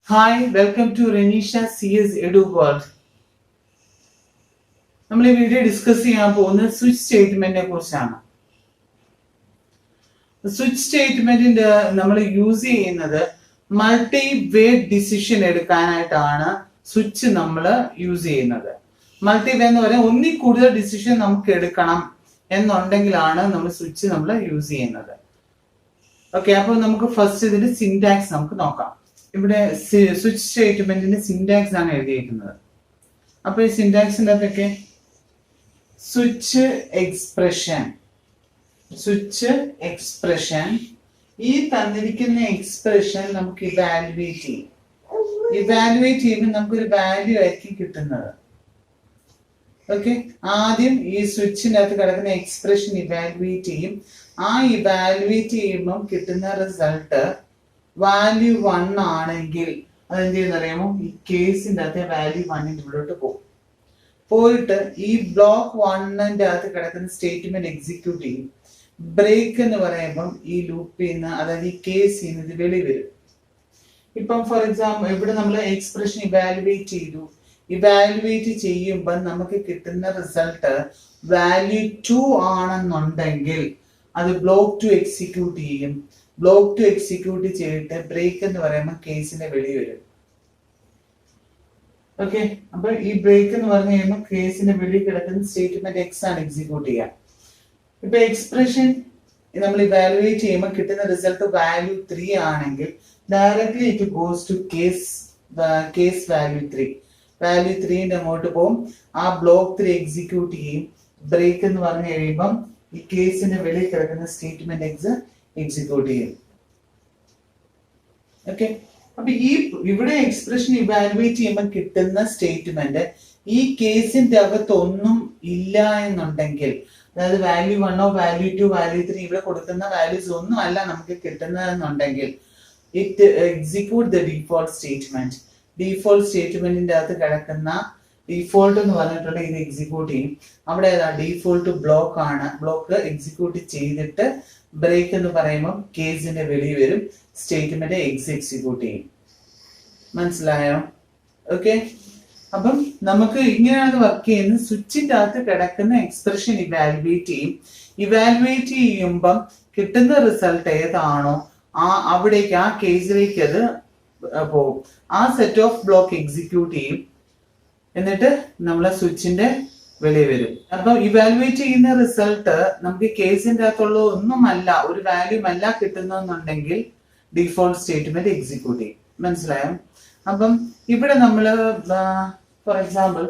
Hi, welcome to Renisha CS Edu World. നമ്മൾ ഈ video discuss ചെയ്യാൻ പോകുന്നത് സ്വിച്ച് സ്റ്റേറ്റ്മെന്റിനെ കുറിച്ചാണ്. സ്വിച്ച് സ്റ്റേറ്റ്മെന്റിന്റെ നമ്മൾ യൂസ് ചെയ്യുന്നത് മൾട്ടി വേ ഡിസിഷൻ എടുക്കാനായിട്ടാണ് സ്വിച്ച് നമ്മൾ യൂസ് ചെയ്യുന്നത്. മൾട്ടി വേ എന്ന് പറയാൻ ഒന്നിൽ കൂടുതൽ ഡിസിഷൻ നമുക്ക് എടുക്കണം എന്നുണ്ടെങ്കിലാണ് നമ്മൾ സ്വിച്ച് നമ്മൾ യൂസ് ചെയ്യുന്നത്. ഓക്കെ, അപ്പോൾ നമുക്ക് ഫസ്റ്റ് ഇതിന്റെ സിന്റാക്സ് നമുക്ക് നോക്കാം. ഇവിടെ സ്വിച്ച് സ്റ്റേറ്റ്മെന്റിന്റെ സിന്റാക്സ് ആണ് എഴുതിയിരിക്കുന്നത്. അപ്പൊ ഈ സിന്റാക്സിന്റെ അകത്തൊക്കെ സ്വിച്ച് എക്സ്പ്രഷൻ ഈ തന്നിരിക്കുന്ന എക്സ്പ്രഷൻ നമുക്ക് ഇവാലുവേറ്റ് ചെയ്യുമ്പോൾ നമുക്കൊരു വാല്യൂ ആയിരിക്കും കിട്ടുന്നത്. ഓക്കെ, ആദ്യം ഈ സ്വിച്ചിന്റെ അകത്ത് കിടക്കുന്ന എക്സ്പ്രഷൻ ഇവാലുവേറ്റ് ചെയ്യും. ആ ഇവാലുവേറ്റ് ചെയ്യുമ്പോൾ കിട്ടുന്ന റിസൾട്ട് വാല്യൂ 1 ആണെങ്കിൽ അതെന്ത് ചെയ്യുന്ന അറിയാമോ, ഈ കേസിന്റെ അകത്ത് വാല്യൂ 1 ഇവിടോട്ട് പോയിട്ട് ഈ ബ്ലോക്ക് 1ന്റെ അകത്ത് കിടക്കുന്ന സ്റ്റേറ്റ്മെന്റ് എക്സിക്യൂട്ട് ചെയ്യും. ബ്രേക്ക് എന്ന് പറയുമ്പം ഈ ലൂപ്പിൽ നിന്ന്, അതായത് ഈ കേസിൽ നിന്ന് ഇത് വെളി വരും. ഇപ്പം ഫോർ എക്സാമ്പിൾ ഇവിടെ നമ്മൾ എക്സ്പ്രഷൻ ഇവാലുവേറ്റ് ചെയ്യുമ്പോൾ നമുക്ക് കിട്ടുന്ന റിസൾട്ട് വാല്യൂ 2 ആണെന്നുണ്ടെങ്കിൽ അത് ബ്ലോക്ക് 2 എക്സിക്യൂട്ട് ചെയ്യും. ബ്ലോക്ക് 2 എക്സിക്യൂട്ട് ചെയ്തിട്ട് ബ്രേക്ക് എന്ന് പറയുമ്പോൾ കേസിന്റെ വെളി വരും. ഓക്കെ, അപ്പൊ ഈ ബ്രേക്ക് എന്ന് പറഞ്ഞു കഴിയുമ്പോൾ കേസിന്റെ വെളി കിടക്കുന്ന സ്റ്റേറ്റ്മെന്റ് എക്സ് ആണ് എക്സിക്യൂട്ട് ചെയ്യുക. ഇപ്പൊ എക്സ്പ്രഷൻ നമ്മൾ ഇവാലുവേറ്റ് ചെയ്യുമ്പോൾ കിട്ടുന്ന റിസൾട്ട് വാല്യൂ 3 ആണെങ്കിൽ directly it goes to case value 3. Value 3ന്റെ അങ്ങോട്ട് പോകും. ആ ബ്ലോക്ക് 3 എക്സിക്യൂട്ട് ചെയ്യും. ബ്രേക്ക് എന്ന് പറഞ്ഞു കഴിയുമ്പം ഈ കേസിന്റെ വെളിയിൽ കിടക്കുന്ന സ്റ്റേറ്റ്മെന്റ് എക്സ് എക്സിക്യൂട്ട് ചെയ്യും. ഓക്കെ, അപ്പൊ ഈ ഇവിടെ എക്സ്പ്രഷൻ ഇവാലുവേറ്റ് ചെയ്യുമ്പോൾ കിട്ടുന്ന സ്റ്റേറ്റ്മെന്റ് ഈ കേസിന്റെ അകത്ത് ഒന്നും ഇല്ല എന്നുണ്ടെങ്കിൽ, അതായത് വാല്യൂ 1 വാല്യൂ 2 വാല്യൂ 3 ഇവിടെ കൊടുക്കുന്ന വാല്യൂസ് ഒന്നും അല്ല നമുക്ക് കിട്ടുന്നതെന്നുണ്ടെങ്കിൽ ഇറ്റ് എക്സിക്യൂട്ട് ദ ഡിഫോൾട്ട് സ്റ്റേറ്റ്മെന്റിന്റെ അകത്ത് കിടക്കുന്ന ഡിഫോൾട്ട് എന്ന് പറഞ്ഞിട്ടുള്ള ഇത് എക്സിക്യൂട്ട് ചെയ്യും. അവിടെ ഏതാ ഡിഫോൾട്ട് ബ്ലോക്ക് ആണ്. ബ്ലോക്ക് എക്സിക്യൂട്ട് ചെയ്തിട്ട് ബ്രേക്ക് എന്ന് പറയുമ്പോൾ കേസിന്റെ വെളിയിൽ വരും. സ്റ്റേറ്റ്മെന്റ് എക്സിക്യൂട്ട് ചെയ്യും. മനസ്സിലായോ? ഓക്കെ, അപ്പം നമുക്ക് ഇങ്ങനെയാണ് വർക്ക് ചെയ്യുന്നത്. സ്വിച്ചിന്റെ അകത്ത് കിടക്കുന്ന എക്സ്പ്രഷൻ ഇവാലുവേറ്റ് ചെയ്യുമ്പം കിട്ടുന്ന റിസൾട്ട് ഏതാണോ അവിടേക്ക് ആ കേസിലേക്ക് അത് പോകും. ആ സെറ്റ് ഓഫ് ബ്ലോക്ക് എക്സിക്യൂട്ട് ചെയ്യും. എന്നിട്ട് നമ്മളെ സ്വിച്ചിന്റെ വെളിയിൽ വരും. അപ്പൊ ഇവാലുവേറ്റ് ചെയ്യുന്ന റിസൾട്ട് നമുക്ക് കേസിന്റെ അകത്തുള്ള ഒന്നുമല്ല, ഒരു വാല്യൂ അല്ല കിട്ടുന്നെന്നുണ്ടെങ്കിൽ ഡിഫോൾട്ട് സ്റ്റേറ്റ്മെന്റ് എക്സിക്യൂട്ട് ചെയ്യും. മനസ്സിലായോ? അപ്പം ഇവിടെ നമ്മള് ഫോർ എക്സാമ്പിൾ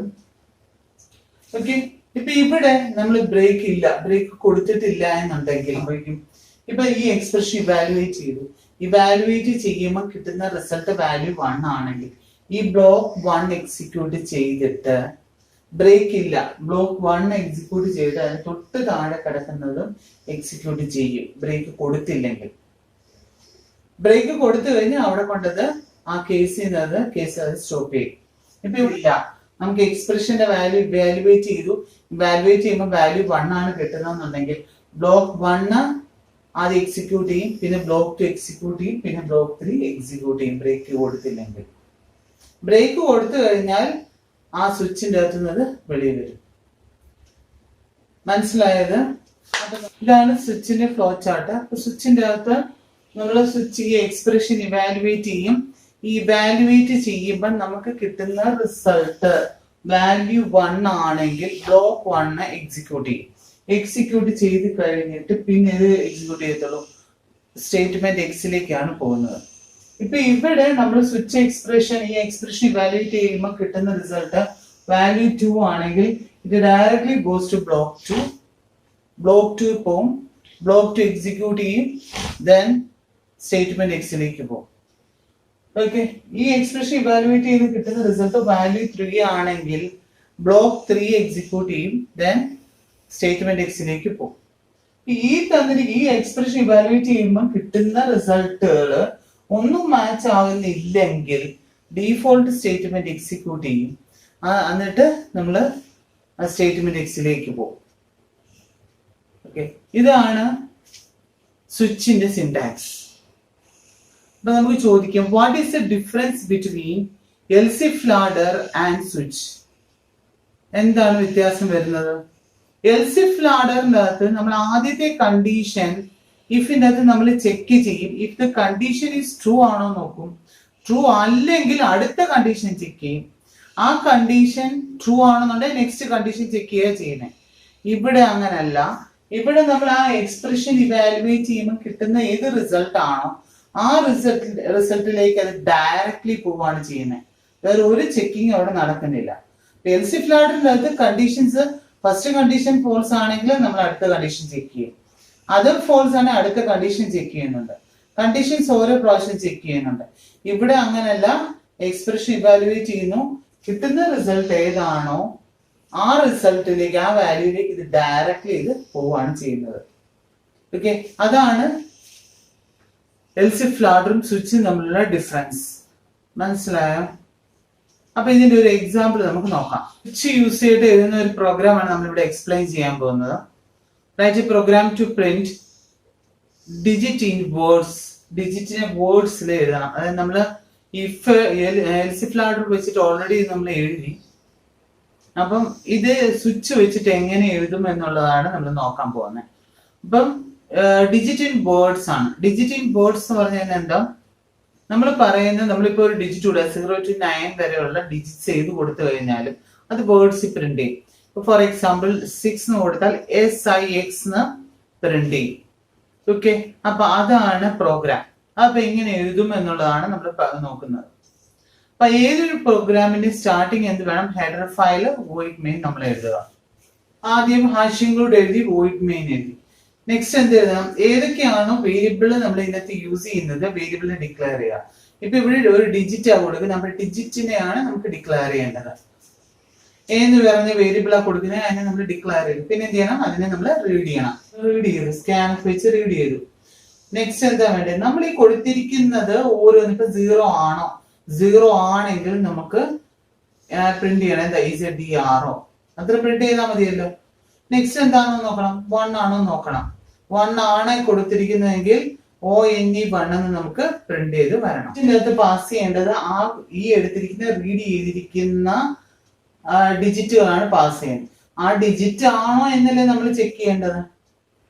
ഓക്കെ, ഇപ്പൊ ഇവിടെ നമ്മൾ ബ്രേക്ക് കൊടുത്തിട്ടില്ല എന്നുണ്ടെങ്കിൽ ഇപ്പൊ ഈ എക്സ്പ്രഷൻ ഇവാലുവേറ്റ് ചെയ്യുമ്പോൾ കിട്ടുന്ന റിസൾട്ട് വാല്യൂ 1 ആണെങ്കിൽ ഈ ബ്ലോക്ക് 1 എക്സിക്യൂട്ട് ചെയ്തിട്ട് ബ്ലോക്ക് 1 എക്സിക്യൂട്ട് ചെയ്ത് അതിന് തൊട്ട് താഴെ കിടക്കുന്നതും എക്സിക്യൂട്ട് ചെയ്യും. ബ്രേക്ക് കൊടുത്തില്ലെങ്കിൽ, ബ്രേക്ക് കൊടുത്തു കഴിഞ്ഞാൽ അവിടെ കൊണ്ടത് ആ കേസ് അത് സ്റ്റോപ്പ് ചെയ്യും. ഇപ്പൊ ഇല്ല, നമുക്ക് എക്സ്പ്രഷന്റെ വാല്യൂ ഇവാലുവേറ്റ് ചെയ്യുമ്പോൾ വാല്യൂ 1 ആണ് കിട്ടുന്നതെന്നുണ്ടെങ്കിൽ ബ്ലോക്ക് 1 ആദ്യം എക്സിക്യൂട്ട് ചെയ്യും, പിന്നെ ബ്ലോക്ക് 2 എക്സിക്യൂട്ട് ചെയ്യും, പിന്നെ ബ്ലോക്ക് 3 എക്സിക്യൂട്ട് ചെയ്യും. ബ്രേക്ക് കൊടുത്തില്ലെങ്കിൽ, ബ്രേക്ക് കൊടുത്തു കഴിഞ്ഞാൽ ആ സ്വിച്ചിന്റെ അകത്തുന്നത് വെളിയിൽ വരും. മനസ്സിലായത്? ഇതാണ് സ്വിച്ചിന്റെ ഫ്ലോ ചാർട്ട്. അപ്പൊ സ്വിച്ചിന്റെ അകത്ത് നമ്മൾ സ്വിച്ച് ഈ എക്സ്പ്രഷൻ ഇവാലുവേറ്റ് ചെയ്യും. ഈ ഇവാലുവേറ്റ് ചെയ്യുമ്പോൾ നമുക്ക് കിട്ടുന്ന റിസൾട്ട് വാല്യൂ 1 ആണെങ്കിൽ ബ്ലോക്ക് 1 എക്സിക്യൂട്ട് ചെയ്ത് കഴിഞ്ഞിട്ട് പിന്നെ ഇത് എക്സിക്യൂട്ട് ചെയ്യത്തുള്ളൂ. സ്റ്റേറ്റ്മെന്റ് എക്സിലേക്കാണ് പോകുന്നത്. ഇപ്പൊ ഇവിടെ നമ്മൾ സ്വിച്ച് എക്സ്പ്രഷൻ ഇവാലുവേറ്റ് ചെയ്യുമ്പോൾ കിട്ടുന്ന റിസൾട്ട് വാല്യൂ 2 ആണെങ്കിൽ ഇത് ഡയറക്ട്ലി ഗോസ് ടു ബ്ലോക്ക് 2 പോകും. ബ്ലോക്ക് 2 എക്സിക്യൂട്ട് ചെയ്യും, ദെൻ സ്റ്റേറ്റ്മെന്റ് എക്സിലേക്ക് പോകും. ഓക്കെ, ഈ എക്സ്പ്രഷൻ ഇവാലുവേറ്റ് ചെയ്ത് കിട്ടുന്ന റിസൾട്ട് വാല്യൂ 3 ആണെങ്കിൽ ബ്ലോക്ക് 3 എക്സിക്യൂട്ട് ചെയ്യും, ദെൻ സ്റ്റേറ്റ്മെന്റ് എക്സിലേക്ക് പോകും. ഈ എക്സ്പ്രഷൻ ഇവാലുവേറ്റ് ചെയ്യുമ്പോൾ കിട്ടുന്ന റിസൾട്ടുകൾ ഒന്നും മാച്ച് ആകുന്നില്ലെങ്കിൽ ഡിഫോൾട്ട് സ്റ്റേറ്റ്മെന്റ് എക്സിക്യൂട്ട് ചെയ്യും. എന്നിട്ട് നമ്മൾ സ്റ്റേറ്റ്മെന്റ് എക്സിലേക്ക് പോകും. ഓക്കെ, ഇതാണ് സ്വിച്ചിന്റെ സിന്റാക്സ്. അപ്പൊ നമുക്ക് ചോദിക്കാം, what is the difference between else if ladder and switch? എന്താണ് വ്യത്യാസം വരുന്നത്? എൽസ് ഇഫ് ലാഡറിന്റെ അകത്ത് നമ്മൾ ആദ്യത്തെ കണ്ടീഷൻ ഇഫിന്റെ അകത്ത് നമ്മൾ ചെക്ക് ചെയ്യും. If the condition is true ആണോ നോക്കും. ട്രൂ അല്ലെങ്കിൽ അടുത്ത കണ്ടീഷൻ ചെക്ക് ചെയ്യും. ആ കണ്ടീഷൻ ട്രൂ ആണെന്നുണ്ടെങ്കിൽ നെക്സ്റ്റ് കണ്ടീഷൻ ചെക്ക് ചെയ്യുക ചെയ്യുന്നത്. ഇവിടെ അങ്ങനല്ല. ഇവിടെ നമ്മൾ ആ എക്സ്പ്രഷൻ ഇവാലുവേറ്റ് ചെയ്യുമ്പോൾ കിട്ടുന്ന ഏത് റിസൾട്ട് ആണോ ആ റിസൾട്ടിലേക്ക് അത് ഡയറക്ട്ലി പോവാണ് ചെയ്യുന്നത്. വേറെ ഒരു ചെക്കിങ് അവിടെ നടക്കുന്നില്ല. എൽസ് ഇഫ് ലാഡറിന്റെ അകത്ത് കണ്ടീഷൻസ് ഫസ്റ്റ് കണ്ടീഷൻ ഫോൾസ് ആണെങ്കിൽ നമ്മൾ അടുത്ത കണ്ടീഷൻ ചെക്ക് ചെയ്യും. അതും ഫോൾസ് ആണെങ്കിൽ അടുത്ത കണ്ടീഷൻ ചെക്ക് ചെയ്യുന്നുണ്ട്. കണ്ടീഷൻസ് ഓരോ പ്രാവശ്യം ചെക്ക് ചെയ്യുന്നുണ്ട്. ഇവിടെ അങ്ങനല്ല. എക്സ്പ്രഷൻ ഇവാലുവേറ്റ് ചെയ്യുന്നു, കിട്ടുന്ന റിസൾട്ട് ഏതാണോ ആ റിസൾട്ടിലേക്ക് ആ വാല്യൂയിലേക്ക് ഇത് ഡയറക്റ്റ്ലി ഇത് പോവാണ് ചെയ്യുന്നത്. ഓക്കെ, അതാണ് എൽസ് ഇഫ് ലാഡറും സ്വിച്ചും തമ്മിലുള്ള ഡിഫറൻസ്. മനസ്സിലായോ? അപ്പൊ ഇതിന്റെ ഒരു എക്സാമ്പിൾ നമുക്ക് നോക്കാം. സ്വിച്ച് യൂസ് ചെയ്തിട്ട് എഴുതുന്ന ഒരു പ്രോഗ്രാമാണ് നമ്മൾ ഇവിടെ എക്സ്പ്ലെയിൻ ചെയ്യാൻ പോകുന്നത്. Write a program to print digit in words. ഡിജിറ്റിനെ വേർഡ്സിൽ എഴുതണം. അതായത് നമ്മൾ ഇഫ് എൽസ് ഇഫ് ലാഡർ വെച്ചിട്ട് ഓൾറെഡി നമ്മൾ എഴുതി. അപ്പം ഇത് സ്വിച്ച് വെച്ചിട്ട് എങ്ങനെ എഴുതും എന്നുള്ളതാണ് നമ്മൾ നോക്കാൻ പോകുന്നത്. അപ്പം ഡിജിറ്റ് ഇൻ വേർഡ്സ് ആണ്. ഡിജിറ്റ് ഇൻ വേർഡ്സ് എന്ന് പറഞ്ഞാൽ എന്താ? നമ്മൾ പറയുന്നത്, നമ്മളിപ്പോ ഒരു ഡിജിറ്റ് കൂടെ 0 to 9 വരെയുള്ള ഡിജിറ്റ്സ് ചെയ്ത് കൊടുത്തു കഴിഞ്ഞാൽ അത് വേർഡ്സ് പ്രിന്റ് ചെയ്യും. ഇപ്പൊ ഫോർ എക്സാമ്പിൾ 6 എന്ന് കൊടുത്താൽ SIX എന്ന് പ്രിന്റ് ചെയ്യും. ഓക്കെ, അപ്പൊ അതാണ് പ്രോഗ്രാം. അപ്പൊ എങ്ങനെ എഴുതും എന്നുള്ളതാണ് നമ്മൾ നോക്കുന്നത്. അപ്പൊ ഏതൊരു പ്രോഗ്രാമിന്റെ സ്റ്റാർട്ടിങ് എന്ത് വേണം? ഹെഡർ ഫയൽ വോയിഡ് മെയിൻ നമ്മൾ എഴുതുക. ആദ്യം ഹാഷ് ഇൻക്ലൂഡ് എഴുതി, വോയിഡ് മെയിൻ എഴുതി. നെക്സ്റ്റ് എന്ത് എഴുതണം? ഏതൊക്കെയാണോ വേരിയബിൾ നമ്മൾ ഇതിനകത്ത് യൂസ് ചെയ്യുന്നത് വേരിയബിളിനെ ഡിക്ലെയർ ചെയ്യുക. ഇപ്പൊ ഇവിടെ ഒരു ഡിജിറ്റ് ആ കൊടുക്കുക, നമ്മൾ ഡിജിറ്റിനെയാണ് നമുക്ക് ഡിക്ലെയർ ചെയ്യേണ്ടത്. എന്ന് പറഞ്ഞ വേരിയബിൾ ആ കൊടുക്കുന്നത് അതിനെ നമ്മൾ ഡിക്ലെയർ ചെയ്തു. പിന്നെ എന്ത് ചെയ്യണം? അതിനെ നമ്മൾ റീഡ് ചെയ്യണം. റീഡ് ചെയ്തു, സ്കാൻ വെച്ച് റീഡ് ചെയ്തു. നെക്സ്റ്റ് എന്താ വേണ്ടത്? നമ്മൾ ഈ കൊടുത്തിരിക്കുന്നത് ഓരോന്ന് ഇപ്പൊ 0 ആണോ? 0 ആണെങ്കിൽ നമുക്ക് പ്രിന്റ് ചെയ്യണം. എന്താ? ZDRO അത്ര പ്രിന്റ് ചെയ്താൽ മതിയല്ലോ. നെക്സ്റ്റ് എന്താണോ നോക്കണം? 1 ആണോ നോക്കണം. 1 ആണ് കൊടുത്തിരിക്കുന്നതെങ്കിൽ ONE1 എന്ന് നമുക്ക് പ്രിന്റ് ചെയ്ത് വരണം. ഇതിനകത്ത് പാസ് ചെയ്യേണ്ടത് ഈ എടുത്തിരിക്കുന്ന റീഡ് ചെയ്തിരിക്കുന്ന ഡിജിറ്റുകളാണ് പാസ് ചെയ്യുന്നത്. ആ ഡിജിറ്റ് ആണോ എന്നല്ലേ നമ്മൾ ചെക്ക് ചെയ്യേണ്ടത്.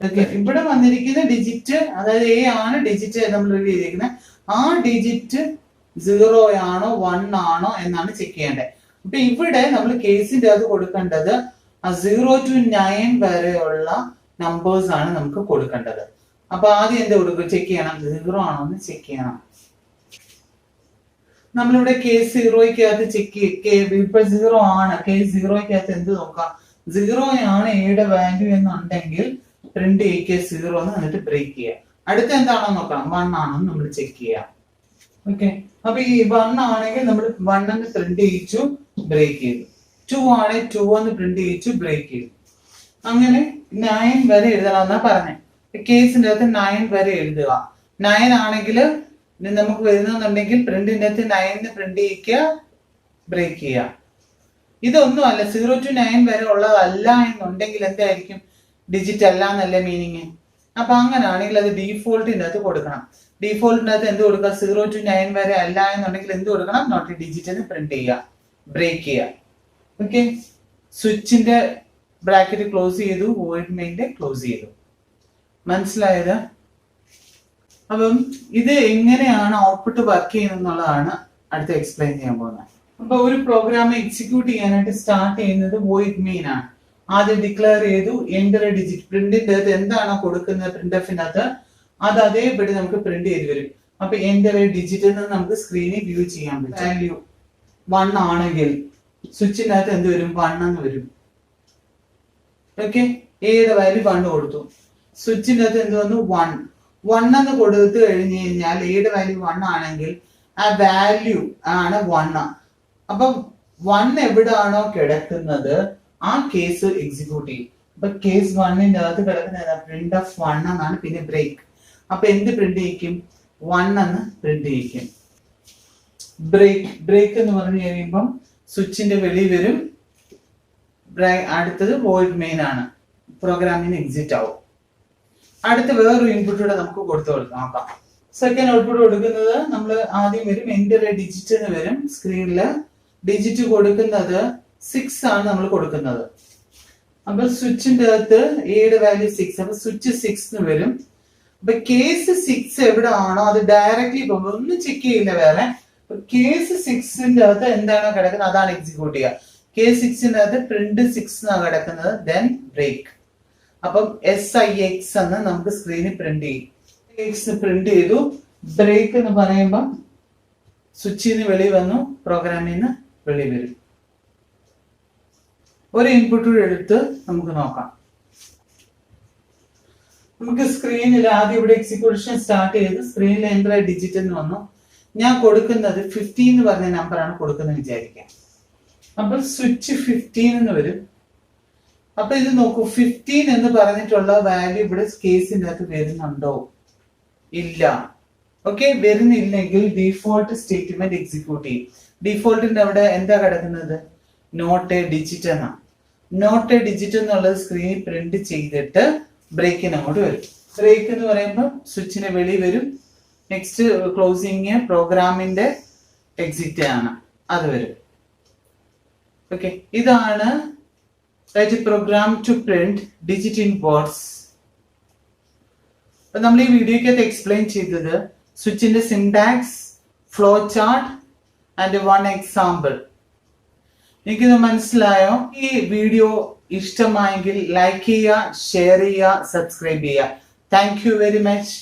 ഓക്കെ, ഇവിടെ വന്നിരിക്കുന്ന ഡിജിറ്റ്, അതായത് A ആണ് ഡിജിറ്റ് നമ്മൾ റീഡ് ചെയ്തിരിക്കുന്നത്. ആ ഡിജിറ്റ് 0 ആണോ 1 ആണോ എന്നാണ് ചെക്ക് ചെയ്യേണ്ടത്. അപ്പൊ ഇവിടെ നമ്മൾ കേസിന്റെ അത് കൊടുക്കേണ്ടത് 0 to 9 വരെയുള്ള നമ്പേഴ്സ് ആണ് നമുക്ക് കൊടുക്കേണ്ടത്. അപ്പൊ ആദ്യം എന്ത് കൊടുക്കും? ചെക്ക് ചെയ്യണം, 0 ആണോ എന്ന് ചെക്ക് ചെയ്യണം. നമ്മളിവിടെ കേസ് 0ക്കകത്ത് ചെക്ക് ഇപ്പൊ 0 ആണ്. കേസ് 0ക്കകത്ത് എന്ത് നോക്കാം? 0 ആണ് എയുടെ വാല്യൂ എന്നുണ്ടെങ്കിൽ പ്രിന്റ് ചെയ്യിക്കുക 0 എന്ന്, എന്നിട്ട് ബ്രേക്ക് ചെയ്യുക. അടുത്ത എന്താണോ നോക്കണം? 1 ആണോ നമ്മൾ ചെക്ക് ചെയ്യാം. ഓക്കെ, അപ്പൊ ഈ 1 ആണെങ്കിൽ നമ്മൾ 1 എന്ന് പ്രിന്റ് ചെയ്യിച്ചു, ബ്രേക്ക് ചെയ്തു. 2 ആണെങ്കിൽ 2 എന്ന് പ്രിന്റ് ചെയ്യിച്ചു, ബ്രേക്ക് ചെയ്തു. അങ്ങനെ 9 വരെ എഴുതണമെന്നാ പറഞ്ഞത്. കേസിന്റെ അകത്ത് 9 വരെ എഴുതുക. 9 ആണെങ്കിൽ നമുക്ക് വരുന്നുണ്ടെങ്കിൽ പ്രിന്റിന്റെ അകത്ത് 9 പ്രിന്റ് ചെയ്യിക്കുക, ബ്രേക്ക് ചെയ്യുക. ഇതൊന്നും അല്ല, 0 to 9 വരെ ഉള്ളതല്ല എന്നുണ്ടെങ്കിൽ എന്തായിരിക്കും? ഡിജിറ്റ് അല്ല എന്നല്ലേ മീനിങ്. അപ്പൊ അങ്ങനെയാണെങ്കിൽ അത് ഡീഫോൾട്ടിന്റെ അകത്ത് കൊടുക്കണം. ഡീഫോൾട്ടിന്റെ അകത്ത് എന്ത് കൊടുക്കുക? 0 to 9 വരെ അല്ല എന്നുണ്ടെങ്കിൽ എന്ത് കൊടുക്കണം? നോട്ട് എ ഡിജിറ്റ് എന്ന് പ്രിന്റ് ചെയ്യുക, ബ്രേക്ക് ചെയ്യുക. ഓക്കെ, സ്വിച്ചിന്റെ ബ്രാക്കറ്റ് ക്ലോസ് ചെയ്തു, വോയിഡ് മെയിന്റെ ക്ലോസ് ചെയ്തു. മനസ്സിലായത്? അപ്പം ഇത് എങ്ങനെയാണ് ഔട്ട്പുട്ട് വർക്ക് ചെയ്യുന്നത് എന്നുള്ളതാണ് അടുത്ത് എക്സ്പ്ലെയിൻ ചെയ്യാൻ പോകുന്നത്. അപ്പൊ ഒരു പ്രോഗ്രാം എക്സിക്യൂട്ട് ചെയ്യാനായിട്ട് സ്റ്റാർട്ട് ചെയ്യുന്നത് വോയിഡ് മെയിൻ ആണ്. ആദ്യം ഡിക്ലെയർ ചെയ്തു, എന്റർ എ ഡിജിറ്റ്. പ്രിന്റിന്റെ അകത്ത് എന്താണോ കൊടുക്കുന്നത് പ്രിന്റ്എഫിന്റെ അകത്ത് അത് അതേപടി നമുക്ക് പ്രിന്റ് ചെയ്ത് വരും. അപ്പൊ എന്റർ എ ഡിജിറ്റ് എന്ന് നമുക്ക് സ്ക്രീനിൽ വ്യൂ ചെയ്യാൻ പറ്റും. വാല്യൂ 1 ആണെങ്കിൽ സ്വിച്ചിന്റെ അകത്ത് എന്ത് വരും? 1 എന്ന് വരും. ഓക്കെ, എയുടെ വാല്യൂ 1 കൊടുത്തു. സ്വിച്ചിന്റെ അകത്ത് എന്ത് വന്നു? 1 എന്ന് കൊടുത്തു കഴിഞ്ഞു കഴിഞ്ഞാൽ എയുടെ വാല്യൂ 1 ആണെങ്കിൽ ആ വാല്യൂ ആണ് 1. അപ്പൊ 1 എവിടാണോ കിടക്കുന്നത് ആ കേസ് എക്സിക്യൂട്ട് ചെയ്യും. അപ്പൊ കേസ് 1ന്റെ അകത്ത് കിടക്കുന്ന പ്രിന്റ് ഓഫ് 1 എന്നാണ്. പിന്നെ ബ്രേക്ക്. അപ്പൊ എന്ത് പ്രിന്റ് ചെയ്യിക്കും? 1 എന്ന് പ്രിന്റ് ചെയ്യിക്കും. ബ്രേക്ക് എന്ന് പറഞ്ഞു കഴിയുമ്പം സ്വിച്ചിന്റെ വെളി വരും. അടുത്തത് വോയിഡ് മെയിൻ ആണ്. പ്രോഗ്രാമിന് എക്സിറ്റ് ആവും. അടുത്ത വേറൊരു ഇൻപുട്ട് കൂടെ നമുക്ക് കൊടുത്തു നോക്കാം. സെക്കൻഡ് ഔട്ട്പുട്ട് കൊടുക്കുന്നത് നമ്മൾ ആദ്യം വരും എന്റർ എ ഡിജിറ്റ് എന്ന് വരും സ്ക്രീനില്. ഡിജിറ്റ് കൊടുക്കുന്നത് 6 ആണ് നമ്മൾ കൊടുക്കുന്നത്. അപ്പൊ സ്വിച്ചിന്റെ അകത്ത് എയുടെ വാല്യൂ 6, അപ്പൊ സ്വിച്ച് 6 എന്ന് വരും. അപ്പൊ കേസ് 6 എവിടെ ആണോ അത് ഡയറക്ട്ലി പോകുമ്പോൾ ഒന്നും ചെക്ക് ചെയ്യില്ല വേറെ. കേസ് 6ന്റെ അകത്ത് എന്താണോ കിടക്കുന്നത് അതാണ് എക്സിക്യൂട്ട് ചെയ്യുക. കേസ് 6ന്റെ അകത്ത് പ്രിന്റ് 6 എന്നാണ് കിടക്കുന്നത്, ദെൻ ബ്രേക്ക്. അപ്പം SIX എന്ന് നമുക്ക് സ്ക്രീനിൽ പ്രിന്റ് ചെയ്യും. പ്രിന്റ് ചെയ്തു. ബ്രേക്ക് എന്ന് പറയുമ്പോൾ സ്വിച്ചിൽ നിന്ന് വെളി വന്നു, പ്രോഗ്രാമിൽ നിന്ന് വെളി വരും. ഒരു ഇൻപുട്ട് എടുത്ത് നമുക്ക് നോക്കാം. നമുക്ക് സ്ക്രീനിൽ ആദ്യം ഇവിടെ എക്സിക്യൂഷൻ സ്റ്റാർട്ട് ചെയ്ത് സ്ക്രീനിൽ എൻ്റർ ഡിജിറ്റ് എന്ന് വന്നു. ഞാൻ കൊടുക്കുന്നത് 15 എന്ന് പറഞ്ഞ നമ്പറാണ് കൊടുക്കുന്നത് വിചാരിക്കാം. അപ്പൊ സ്വിച്ച് 15 എന്ന് വരും. അപ്പൊ ഇത് നോക്കൂ, 15 എന്ന് പറഞ്ഞിട്ടുള്ള വാല്യൂ ഇവിടെ കേസിന്റെ അകത്ത് വരുന്നുണ്ടോ? ഇല്ല. ഓക്കെ, വരുന്നില്ലെങ്കിൽ ഡിഫോൾട്ട് സ്റ്റേറ്റ്മെന്റ് എക്സിക്യൂട്ട് ചെയ്യും. ഡിഫോൾട്ടിന്റെ അവിടെ എന്താ കിടക്കുന്നത്? നോട്ട് എ ഡിജിറ്റ് എന്നാണ്. നോട്ട് എ ഡിജിറ്റ് എന്നുള്ളത് സ്ക്രീനിൽ പ്രിന്റ് ചെയ്തിട്ട് ബ്രേക്കിന് അങ്ങോട്ട് വരും. ബ്രേക്ക് എന്ന് പറയുമ്പോൾ സ്വിച്ചിന് വെളി വരും. നെക്സ്റ്റ് ക്ലോസിങ് പ്രോഗ്രാമിന്റെ എക്സിറ്റ് ആണ്, അത് വരും. ഓക്കെ, ഇതാണ് program to print digit in words. അപ്പൊ നമ്മൾ ഈ വീഡിയോക്കകത്ത് എക്സ്പ്ലെയിൻ ചെയ്തത് സ്വിച്ചിന്റെ syntax, flow chart and 1 example. എനിക്കിത് മനസ്സിലായോ? ഈ വീഡിയോ ഇഷ്ടമായെങ്കിൽ ലൈക്ക് ചെയ്യുക, ഷെയർ ചെയ്യുക, സബ്സ്ക്രൈബ് ചെയ്യുക. Thank you very much.